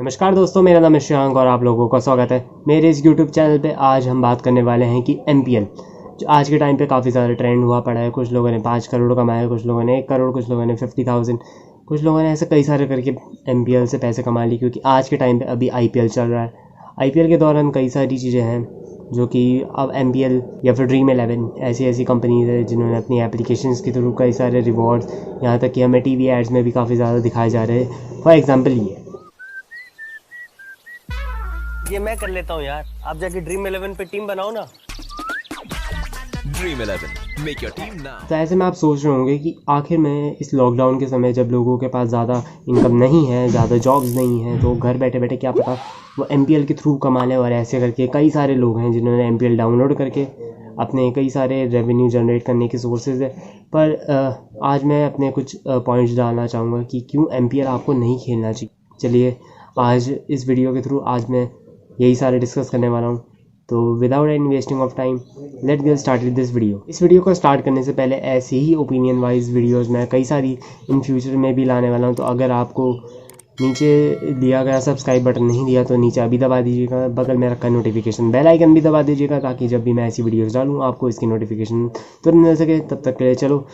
नमस्कार दोस्तों, मेरा नाम है श्रेयांक और आप लोगों का स्वागत है मेरे इस YouTube चैनल पे। आज हम बात करने वाले हैं कि MPL जो आज के टाइम पे काफ़ी ज़्यादा ट्रेंड हुआ पड़ा है। कुछ लोगों ने 5 करोड़ कमाए, कुछ लोगों ने 1 करोड़, कुछ लोगों ने 50,000, कुछ लोगों ने ऐसे कई सारे करके MPL से पैसे कमा लिए। क्योंकि आज के टाइम पे अभी IPL चल रहा है। IPL के दौरान कई सारी चीज़ें हैं जो कि अब MPL या फिर Dream11 ऐसी ऐसी कंपनीज है जिन्होंने अपनी एप्लीकेशंस के थ्रू कई सारे रिवॉर्ड्स, यहाँ तक कि हमें TV एड्स में भी काफ़ी ज़्यादा दिखाए जा रहे हैं। फॉर एग्जाम्पल ये मैं कर लेता हूँ यार, आप जाके Dream11 पे टीम बनाओ ना। Dream11, make your team now। तो ऐसे में आप सोच रहे होंगे कि आखिर में इस लॉकडाउन के समय जब लोगों के पास ज़्यादा इनकम नहीं है, ज़्यादा जॉब्स नहीं हैं, तो घर बैठे बैठे क्या पता वो MPL के थ्रू कमा लें। और ऐसे करके कई सारे लोग हैं जिन्होंने MPL डाउनलोड करके अपने कई सारे रेवेन्यू जनरेट करने के सोर्सेज है। पर आज मैं अपने कुछ पॉइंट्स डालना चाहूँगा कि क्यों MPL आपको नहीं खेलना चाहिए। चलिए आज इस वीडियो के थ्रू आज मैं यही सारे डिस्कस करने वाला हूँ। तो without any wasting of time let get start with this video. इस वीडियो को स्टार्ट करने से पहले ऐसे ही ओपिनियन वाइज वीडियोस मैं कई सारी इन फ्यूचर में भी लाने वाला हूँ। तो अगर आपको नीचे दिया गया सब्सक्राइब बटन नहीं दिया तो नीचे अभी दबा दीजिएगा, बगल में रखा नोटिफिकेशन बेल आइकन भी दबा दीजिएगा ताकि जब भी मैं ऐसी वीडियोस डालूँ आपको इसकी नोटिफिकेशन तुरंत मिल सके। तब तक के लिए चलो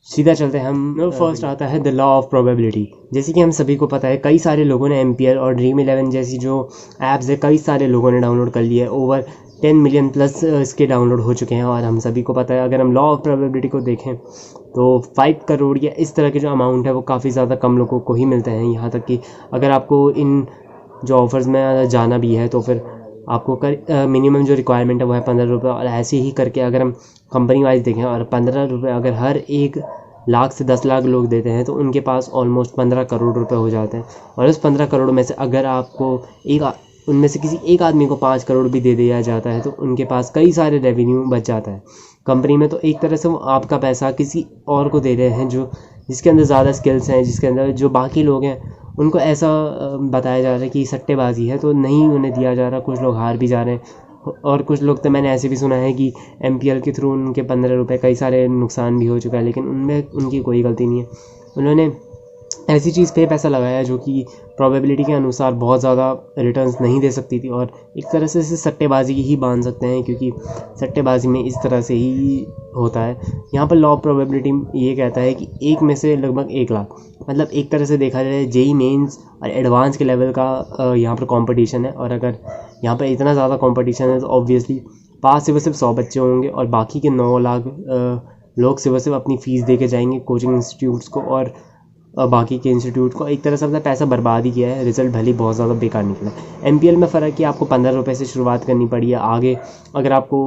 सीधा चलते हैं हम। फर्स्ट आता है द लॉ ऑफ प्रोबेबिलिटी। जैसे कि हम सभी को पता है कई सारे लोगों ने MPL और Dream11 जैसी जो ऐप्स है कई सारे लोगों ने डाउनलोड कर लिया है। ओवर 10 मिलियन प्लस इसके डाउनलोड हो चुके हैं। और हम सभी को पता है अगर हम लॉ ऑफ प्रोबेबिलिटी को देखें तो 5 करोड़ या इस तरह के जो अमाउंट है वो काफ़ी ज़्यादा कम लोगों को ही मिलते हैं। यहाँ तक कि अगर आपको इन जो ऑफर्स में जाना भी है तो फिर आपको मिनिमम जो रिक्वायरमेंट है वो है 15 रुपये। और ऐसे ही करके अगर हम कंपनी वाइज देखें और 15 रुपये अगर हर 1 लाख से 10 लाख लोग देते हैं तो उनके पास ऑलमोस्ट 15 करोड़ रुपए हो जाते हैं। और उस 15 करोड़ में से अगर आपको उनमें से किसी एक आदमी को 5 करोड़ भी दे दिया जाता है तो उनके पास कई सारे रेवेन्यू बच जाता है कंपनी में। तो एक तरह से वो आपका पैसा किसी और को दे रहे हैं जो जिसके अंदर ज़्यादा स्किल्स हैं, जिसके अंदर जो बाकी लोग हैं उनको ऐसा बताया जा रहा है कि सट्टेबाजी है तो नहीं उन्हें दिया जा रहा। कुछ लोग हार भी जा रहे हैं और कुछ लोग तो मैंने ऐसे भी सुना है कि MPL के थ्रू उनके 15 रुपये कई सारे नुकसान भी हो चुका है, लेकिन उनमें उनकी कोई गलती नहीं है। उन्होंने ऐसी चीज़ पे पैसा लगाया जो कि प्रोबेबिलिटी के अनुसार बहुत ज़्यादा रिटर्न्स नहीं दे सकती थी। और एक तरह से इसे सट्टेबाजी ही बांध सकते हैं क्योंकि सट्टेबाजी में इस तरह से ही होता है। यहाँ पर लॉ ऑफ प्रोबेबिलिटी ये कहता है कि 1 में से लगभग 1 लाख, मतलब एक तरह से देखा जाए JEE मेंस और एडवांस के लेवल का यहाँ पर कंपटीशन है। और अगर यहाँ पर इतना ज़्यादा कंपटीशन है तो ऑब्वियसली पास सिर्फ 100 बच्चे होंगे और बाकी के 9 लाख लोग सिर्फ अपनी फ़ीस दे के जाएंगे कोचिंग इंस्टीट्यूट्स को और बाकी के इंस्टीट्यूट को। एक तरह से अपना पैसा बर्बाद ही किया है। रिज़ल्ट भले बहुत ज़्यादा बेकार निकला। MPL में फ़र्क कि आपको 15 रुपये से शुरुआत करनी पड़ी है। आगे अगर आपको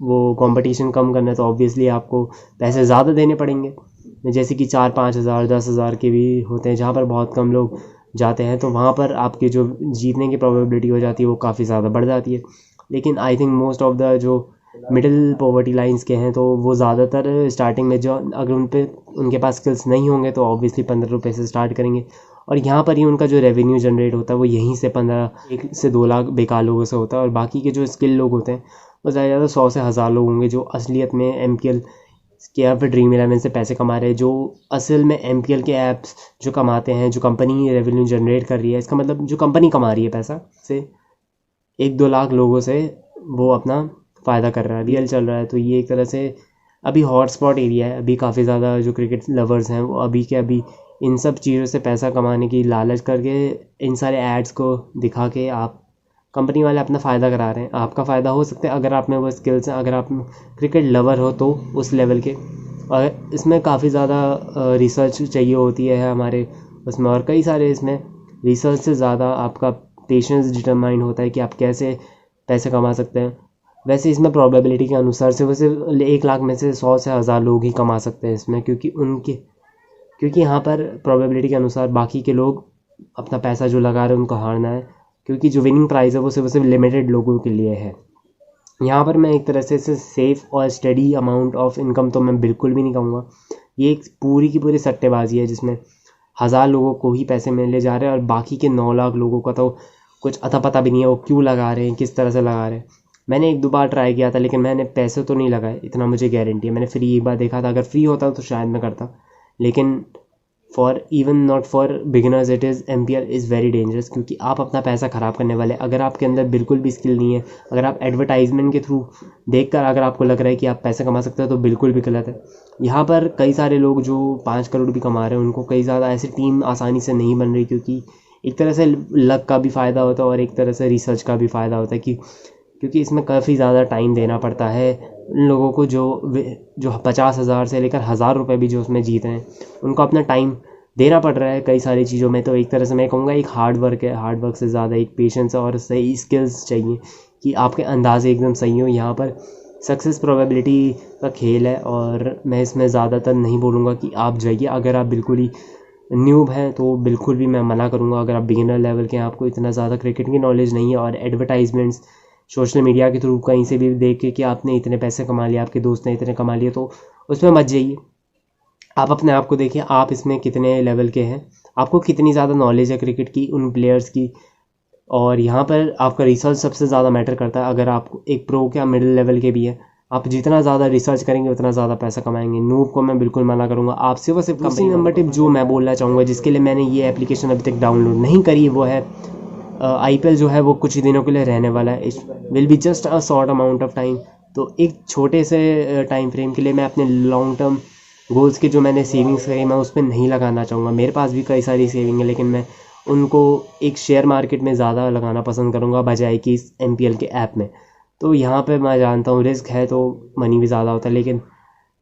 वो कंपटीशन कम करना है तो ऑब्वियसली आपको पैसे ज़्यादा देने पड़ेंगे, जैसे कि 4-5 हज़ार 10 हज़ार के भी होते हैं जहाँ पर बहुत कम लोग जाते हैं। तो वहाँ पर आपके जो जीतने की प्रोबेबिलिटी हो जाती है वो काफ़ी ज़्यादा बढ़ जाती है। लेकिन I think most of the जो मिडिल पॉवर्टी लाइंस के हैं तो वो ज़्यादातर स्टार्टिंग में जो अगर उनके पास स्किल्स नहीं होंगे तो ऑब्वियसली 15 रुपये से स्टार्ट करेंगे। और यहाँ पर ही उनका जो रेवेन्यू जनरेट होता है वो यहीं से 1 से 2 लाख बेकार लोगों से होता है। और बाकी के जो स्किल लोग होते हैं वो ज़्यादा ज़्यादा 100 से 1000 लोग होंगे जो असलियत में MPL के या फिर Dream11 से पैसे कमा रहे हैं। जो असल में MPL के ऐप्स जो कमाते हैं, जो कंपनी रेवेन्यू जनरेट कर रही है, इसका मतलब जो कंपनी कमा रही है पैसा से 1-2 लाख लोगों से वो अपना फ़ायदा कर रहा है। BL चल रहा है तो ये एक तरह से अभी हॉटस्पॉट एरिया है। अभी काफ़ी ज़्यादा जो क्रिकेट लवर्स हैं वो अभी इन सब चीज़ों से पैसा कमाने की लालच करके इन सारे एड्स को दिखा के आप कंपनी वाले अपना फ़ायदा करा रहे हैं। आपका फ़ायदा हो सकता है अगर आप में वो स्किल्स हैं, अगर आप क्रिकेट लवर हो तो उस लेवल के। और इसमें काफ़ी ज़्यादा रिसर्च चाहिए होती है हमारे उसमें, और कई सारे इसमें रिसर्च से ज़्यादा आपका पेशेंस डिटरमाइन होता है कि आप कैसे पैसे कमा सकते हैं। वैसे इसमें प्रोबेबिलिटी के अनुसार सिर्फ 1 लाख में से 100 से 1000 लोग ही कमा सकते हैं इसमें, क्योंकि यहाँ पर प्रोबेबिलिटी के अनुसार बाकी के लोग अपना पैसा जो लगा रहे हैं उनको हारना है, क्योंकि जो विनिंग प्राइस है वो सिर्फ लिमिटेड लोगों के लिए है। यहाँ पर मैं एक तरह से इसे सेफ़ और स्टडी अमाउंट ऑफ इनकम तो मैं बिल्कुल भी नहीं कहूँगा। ये एक पूरी की पूरी सट्टेबाजी है जिसमें 1000 लोगों को ही पैसे मिले जा रहे हैं और बाकी के 9 लाख लोगों का तो कुछ अता पता भी नहीं है वो क्यों लगा रहे हैं, किस तरह से लगा रहे हैं। मैंने 1-2 बार ट्राई किया था लेकिन मैंने पैसे तो नहीं लगाए, इतना मुझे गारंटी है। मैंने फ्री एक बार देखा था, अगर फ्री होता तो शायद मैं करता, लेकिन even not for beginners it is MPL is very dangerous, क्योंकि आप अपना पैसा ख़राब करने वाले। अगर आपके अंदर बिल्कुल भी स्किल नहीं है, अगर आप एडवर्टाइजमेंट के थ्रू देखकर अगर आपको लग रहा है कि आप पैसे कमा सकते हो तो बिल्कुल भी गलत है। यहाँ पर कई सारे लोग जो 5 करोड़ भी कमा रहे हैं उनको कई ज़्यादा ऐसी टीम आसानी से नहीं बन रही, क्योंकि एक तरह से लक का भी फ़ायदा होता है और एक तरह से रिसर्च का भी फ़ायदा होता है क्योंकि इसमें काफ़ी ज़्यादा टाइम देना पड़ता है उन लोगों को जो 50,000 से लेकर 1,000 रुपये भी जो उसमें जीते हैं उनको अपना टाइम देना पड़ रहा है कई सारी चीज़ों में। तो एक तरह से मैं कहूँगा एक हार्ड वर्क है, हार्ड वर्क से ज़्यादा एक पेशेंस और सही स्किल्स चाहिए कि आपके अंदाज़े एकदम सही हो। यहाँ पर सक्सेस प्रोबेबिलिटी का खेल है और मैं इसमें ज़्यादातर नहीं बोलूँगा कि आप जाइए। अगर आप बिल्कुल ही न्यूब हैं तो बिल्कुल भी मैं मना करूँगा। अगर आप बिगिनर लेवल के हैं, आपको इतना ज़्यादा क्रिकेट की नॉलेज नहीं है और एडवर्टाइजमेंट्स सोशल मीडिया के थ्रू कहीं से भी देख के कि आपने इतने पैसे कमा लिए, आपके दोस्त ने इतने कमा लिए, तो उसमें मत जाइए। आप अपने आप को देखिए, आप इसमें कितने लेवल के हैं, आपको कितनी ज़्यादा नॉलेज है क्रिकेट की, उन प्लेयर्स की। और यहाँ पर आपका रिसर्च सबसे ज़्यादा मैटर करता है। अगर आप एक प्रो क्या मिडिल लेवल के भी है, आप जितना ज़्यादा रिसर्च करेंगे उतना ज़्यादा पैसा कमाएंगे। नूब को मैं बिल्कुल मना करूँगा। आप सिर्फ और सिर्फ दूसरी नंबर टिप जो मैं बोलना चाहूँगा, जिसके लिए मैंने ये एप्लीकेशन अभी तक डाउनलोड नहीं करी, वो है IPL जो है वो कुछ ही दिनों के लिए रहने वाला है। It will be just a short amount of time. तो एक छोटे से टाइम फ्रेम के लिए मैं अपने लॉन्ग टर्म गोल्स के जो मैंने सेविंग्स करी मैं उस पर नहीं लगाना चाहूँगा। मेरे पास भी कई सारी सेविंग है, लेकिन मैं उनको एक शेयर मार्केट में ज़्यादा लगाना पसंद करूँगा बजाय कि इस MPL के ऐप में। तो यहाँ पे मैं जानता हूँ रिस्क है तो मनी भी ज़्यादा होता है, लेकिन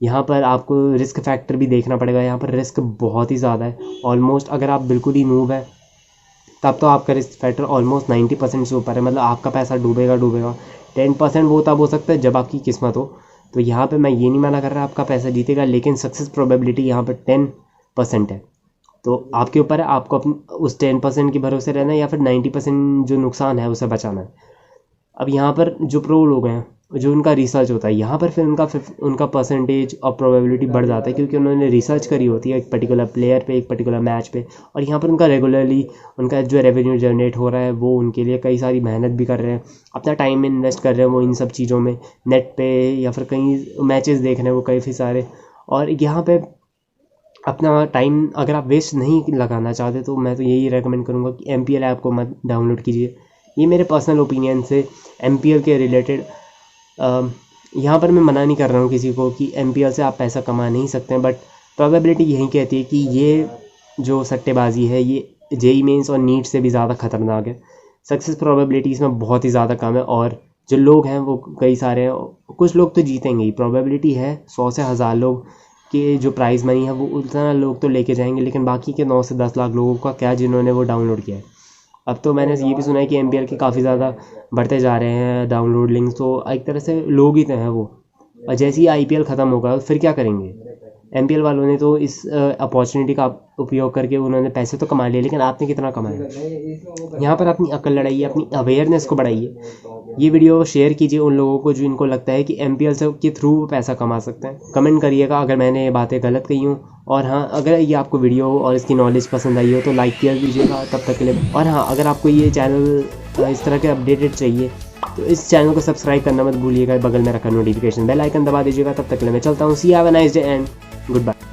यहाँ पर आपको रिस्क फैक्टर भी देखना पड़ेगा। यहाँ पर रिस्क बहुत ही ज़्यादा है। ऑलमोस्ट अगर आप बिल्कुल ही नूब है तब तो आपका रिस्क फैक्टर ऑलमोस्ट 90% से ऊपर है। मतलब आपका पैसा डूबेगा 10% वो तब हो सकता है जब आपकी किस्मत हो। तो यहाँ पे मैं ये नहीं मना कर रहा आपका पैसा जीतेगा, लेकिन सक्सेस प्रोबेबिलिटी यहाँ पर 10% है। तो आपके ऊपर है, आपको उस 10% के भरोसे रहना है या फिर 90% जो नुकसान है उसे बचाना है। अब यहाँ पर जो प्रो लोग हैं, जो उनका रिसर्च होता है, यहाँ पर फिर उनका परसेंटेज और प्रोबेबिलिटी बढ़ जाता है, क्योंकि उन्होंने रिसर्च करी होती है एक पर्टिकुलर प्लेयर पे, एक पर्टिकुलर मैच पे। और यहाँ पर उनका रेगुलरली उनका जो रेवेन्यू जनरेट हो रहा है वो उनके लिए कई सारी मेहनत भी कर रहे हैं, अपना टाइम इन्वेस्ट कर रहे हैं वो इन सब चीज़ों में, नेट पे या फिर कहीं मैचेस देख रहे हैं वो काफ़ी सारे। और यहाँ पे अपना टाइम अगर आप वेस्ट नहीं लगाना चाहते तो मैं तो यही रेकमेंड करूँगा कि MPL ऐप को मत डाउनलोड कीजिए। ये मेरे पर्सनल ओपिनियन से MPL के रिलेटेड। यहाँ पर मैं मना नहीं कर रहा हूँ किसी को कि MPL से आप पैसा कमा नहीं सकते हैं, बट प्रोबेबिलिटी यही कहती है कि ये जो सट्टेबाजी है ये JEE मेंस और नीट से भी ज़्यादा ख़तरनाक है। सक्सेस प्रोबेबिलिटी इसमें बहुत ही ज़्यादा कम है और जो लोग हैं वो कई सारे हैं। कुछ लोग तो जीतेंगे ही, प्रोबेबिलिटी है 100 से 1000 लोग के जो प्राइज़ मनी है वो उतना लोग तो लेके जाएंगे, लेकिन बाकी के 9 से 10 लाख लोगों का क्या जिन्होंने वो डाउनलोड किया है। अब तो मैंने ये भी सुना है कि MPL के काफ़ी ज़्यादा बढ़ते जा रहे हैं डाउनलोड लिंक्स, तो एक तरह से लोग ही तो हैं वो। और जैसे ही IPL ख़त्म होगा फिर क्या करेंगे? MPL वालों ने तो इस अपॉर्चुनिटी का उपयोग करके उन्होंने पैसे तो कमा लिए, लेकिन आपने कितना कमाया? यहाँ पर अपनी अकल लड़ाइए, अपनी अवेयरनेस को बढ़ाइए। ये वीडियो शेयर कीजिए उन लोगों को जो इनको लगता है कि MPL से के थ्रू पैसा कमा सकते हैं। कमेंट करिएगा अगर मैंने ये बातें गलत कही हूँ। और हाँ, अगर ये आपको वीडियो और इसकी नॉलेज पसंद आई हो तो लाइक कर दीजिएगा तब तक के लिए। और हाँ, अगर आपको ये चैनल इस तरह के अपडेटेड चाहिए तो इस चैनल को सब्सक्राइब करना मत भूलिएगा। बगल में रखा नोटिफिकेशन बेल आइकन दबा दीजिएगा। तब तक के लिए मैं चलता हूँ। See have a nice day and good bye.